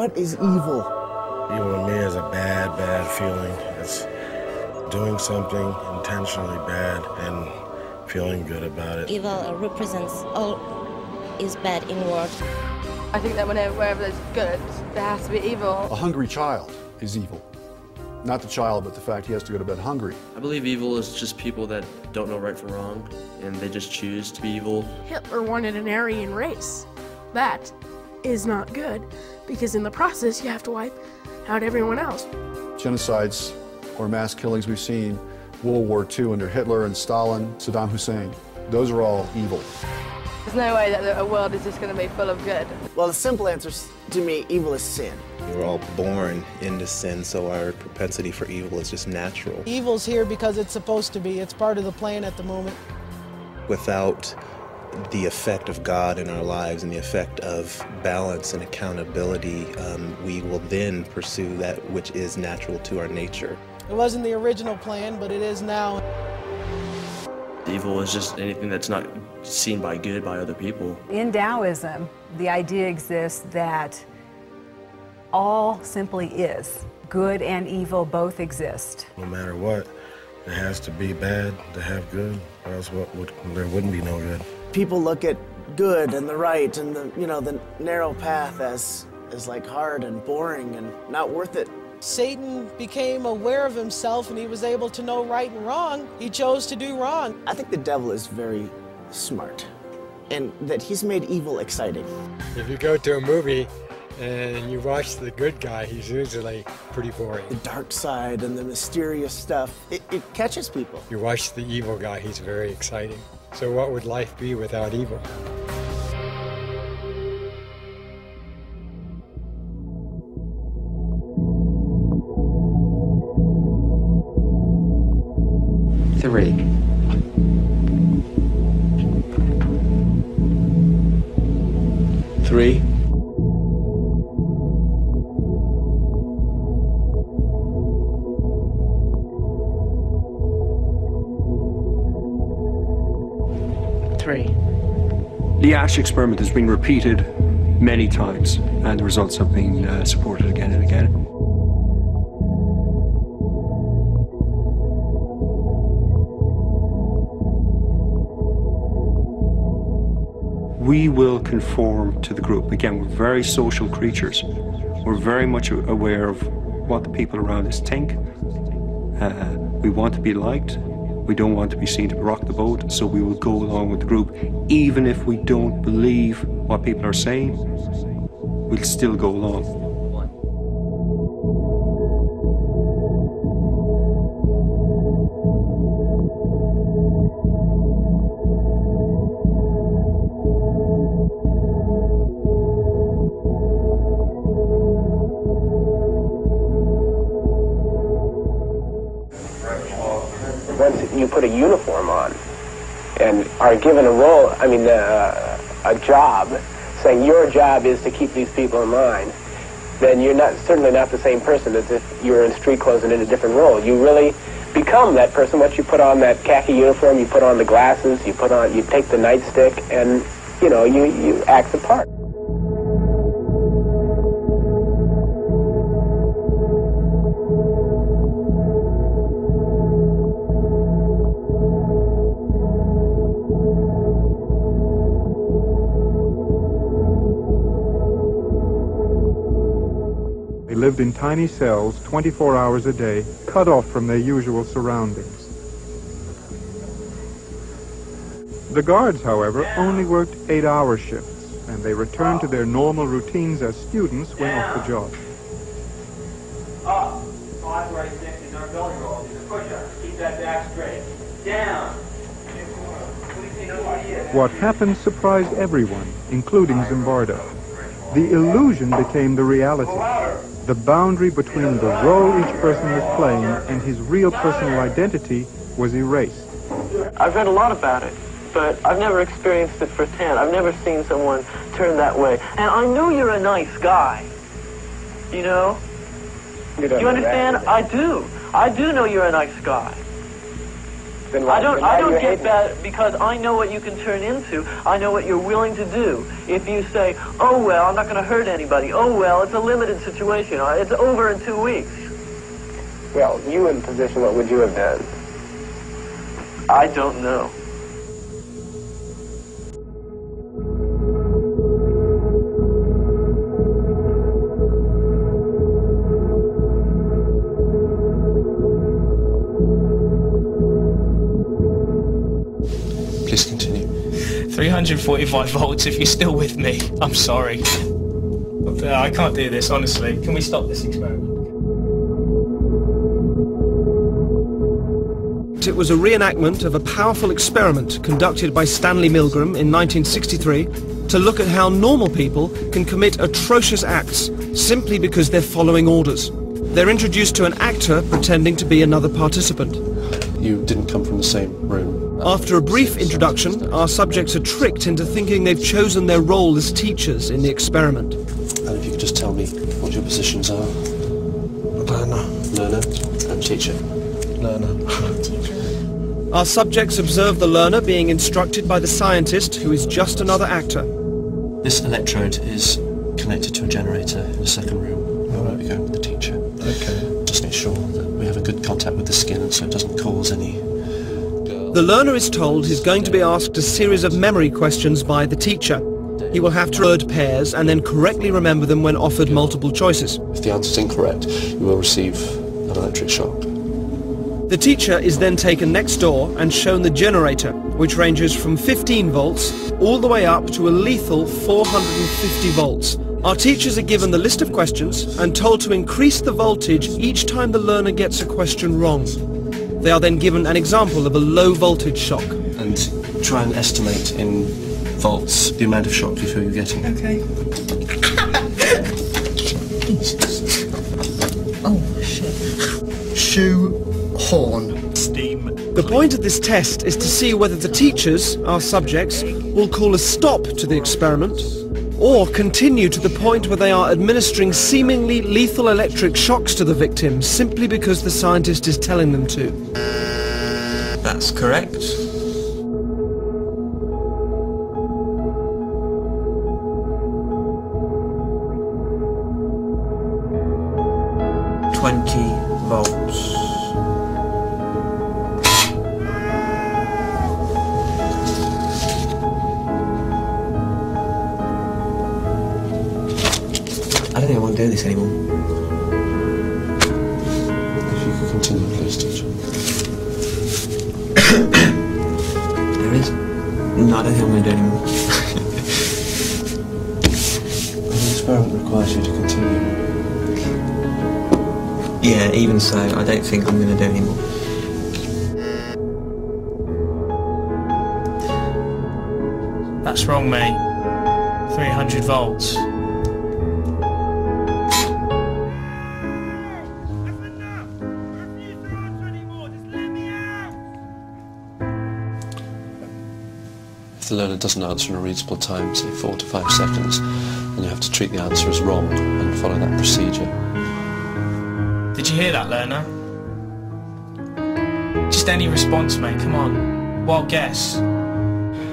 What is evil? Evil to me is a bad, bad feeling. It's doing something intentionally bad and feeling good about it. Evil represents all is bad in the world. I think that wherever there's good, there has to be evil. A hungry child is evil. Not the child, but the fact he has to go to bed hungry. I believe evil is just people that don't know right from wrong, and they just choose to be evil. Hitler wanted an Aryan race. That is not good, because in the process you have to wipe out everyone else. Genocides or mass killings we've seen, World War II under Hitler and Stalin, Saddam Hussein, those are all evil. There's no way that a world is just going to be full of good. Well, the simple answer to me, evil is sin. We're all born into sin, so our propensity for evil is just natural. Evil's here because it's supposed to be. It's part of the plan at the moment. Without the effect of God in our lives and the effect of balance and accountability, we will then pursue that which is natural to our nature. It wasn't the original plan, but it is now. Evil is just anything that's not seen by good by other people. In Taoism, the idea exists that all simply is. Good and evil both exist. No matter what, it has to be bad to have good, or else there wouldn't be no good. People look at good and the right and the narrow path as like hard and boring and not worth it. Satan became aware of himself and he was able to know right and wrong. He chose to do wrong. I think the devil is very smart and that he's made evil exciting. If you go to a movie and you watch the good guy, he's usually pretty boring. The dark side and the mysterious stuff, it catches people. You watch the evil guy, he's very exciting. So what would life be without evil? Three. The Asch experiment has been repeated many times, and the results have been supported again and again. We will conform to the group. Again, we're very social creatures. We're very much aware of what the people around us think. We want to be liked. We don't want to be seen to rock the boat, so we will go along with the group. Even if we don't believe what people are saying, we'll still go along. Once you put a uniform on and are given a role, a job, saying your job is to keep these people in line, then you're certainly not the same person as if you were in street clothes and in a different role. You really become that person once you put on that khaki uniform, you put on the glasses, you take the nightstick, and you act the part. They lived in tiny cells 24 hours a day, cut off from their usual surroundings. The guards, however, only worked 8-hour shifts, and they returned to their normal routines as students when off the job. Up, 5 right 6 in our belly rolls, these are push-ups, keep that back straight. Down. What happened surprised everyone, including Zimbardo. The illusion became the reality. The boundary between the role each person was playing and his real personal identity was erased. I've read a lot about it, but I've never experienced it firsthand. I've never seen someone turn that way. And I know you're a nice guy, you know? Do you understand? I do. I do know you're a nice guy. Then I don't you get hate bad because I know what you can turn into. I know what you're willing to do. If you say, oh, well, I'm not going to hurt anybody. Oh, well, it's a limited situation. It's over in 2 weeks. Well, you in position, what would you have done? I don't know. Please continue. 345 volts if you're still with me. I'm sorry. I can't do this, honestly. Can we stop this experiment? It was a reenactment of a powerful experiment conducted by Stanley Milgram in 1963 to look at how normal people can commit atrocious acts simply because they're following orders. They're introduced to an actor pretending to be another participant. You didn't come from the same room. After a brief introduction, our subjects are tricked into thinking they've chosen their role as teachers in the experiment. And if you could just tell me what your positions are. Learner. Learner and teacher. Learner. Our subjects observe the learner being instructed by the scientist, who is just another actor. This electrode is connected to a generator in the second room. Where we go with the teacher. Okay. Just make sure that we have a good contact with the skin so it doesn't cause any... The learner is told he's going to be asked a series of memory questions by the teacher. He will have to word pairs and then correctly remember them when offered multiple choices. If the answer is incorrect, you will receive an electric shock. The teacher is then taken next door and shown the generator, which ranges from 15 volts all the way up to a lethal 450 volts. Our teachers are given the list of questions and told to increase the voltage each time the learner gets a question wrong. They are then given an example of a low voltage shock. And try and estimate in volts the amount of shock you feel you're getting. Okay. Oh, shit. Shoe horn. Steam. The point of this test is to see whether the teachers, our subjects, will call a stop to the experiment or continue to the point where they are administering seemingly lethal electric shocks to the victim simply because the scientist is telling them to. That's correct. volts. I don't think I want to do this anymore. If you could continue, please, teacher. There is? No, I don't think I'm going to do it anymore. The experiment requires you to continue. Yeah, even so, I don't think I'm going to do it anymore. That's wrong, mate. 300 volts. If the learner doesn't answer in a reasonable time, say 4 to 5 seconds, then you have to treat the answer as wrong and follow that procedure. Did you hear that, learner? Just any response, mate, come on. Wild guess.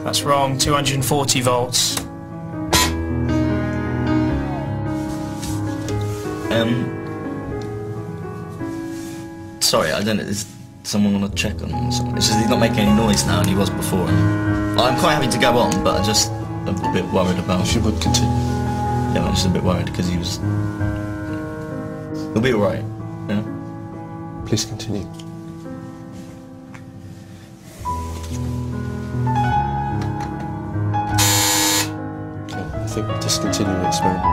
That's wrong, 240 volts. Sorry, I don't know, is someone want to check on him or something? It's just he's not making any noise now and he was before. I'm quite happy to go on, but I'm just a bit worried about... If you would continue. Yeah, I'm just a bit worried because he was... He'll be alright, yeah? Please continue. Okay, I think we'll discontinue the experiment.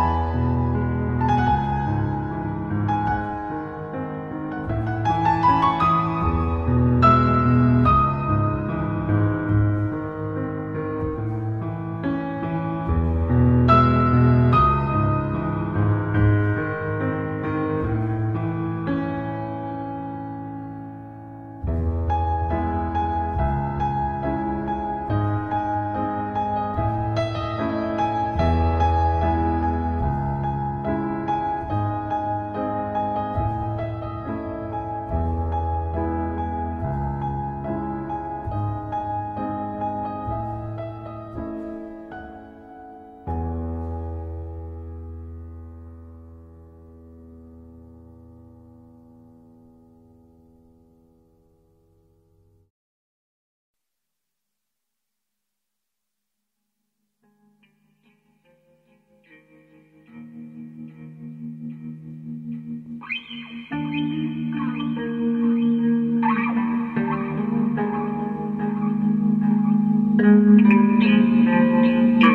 you.